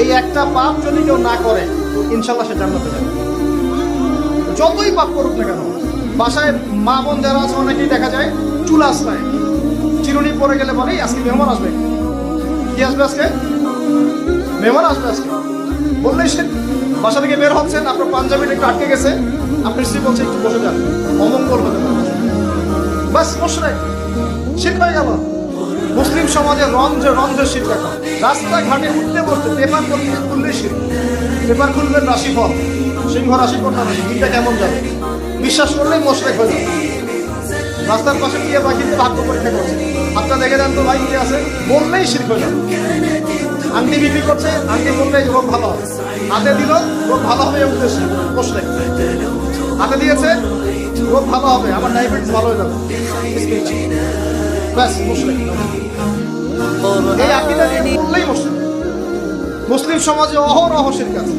এই একটা পাপ যদি কেউ না করে ইনশাল্লাহ সে জান্নাতে যাবে। যতই পাপ করুক না কেন। বাসায় মা বোন যারা আছে অনেকেই দেখা যায় চুল আশ্রয় চিরুনি পরে গেলে বলে আজকে মেহমান আসবে। কি আসবে আজকে? মেহমান আসবে আজকে বললেই সে বাসা থেকে বের হচ্ছেন, আপনার পাঞ্জাবিটা একটু আটকে গেছে, আপনি স্ত্রী বলছে একটু বসে যান, অমঙ্গল হতে পারে। বাস মুশরিক, শিরক হয়ে গেল। মুসলিম সমাজে রঞ্জে শিরক। এখন রাস্তাঘাটে উঠতে বসতে পেপার খুললে শিরক। পেপার খুলবেন রাশিফল, সিংহ রাশি কন্যা রাশি, দিনটা কেমন যাবে বিশ্বাস করলেই মুশরিক হয়ে যাবে। রাস্তার পাশে গিয়ে পাখি দিয়ে ভাগ্য পরীক্ষা করছে, হাতটা দেখে দেন তো ভাই কি আছে, বললেই শিরক হয়ে যাবে। আংটি বিক্রি করছে, আংটি বললেই রোগ ভালো হবে, হাতে দিল রোগ ভালো হবে এই উদ্দেশ্যে মুশরিক। হাতে দিয়েছে রোগ ভালো হবে, আমার ডায়াবেটিস ভালো হয়ে যাবে, ব্যাস মুশরিক। এই আকীদা নিয়ে বললেই মুশরিক। মুসলিম সমাজে অহরহ শিরক আছে।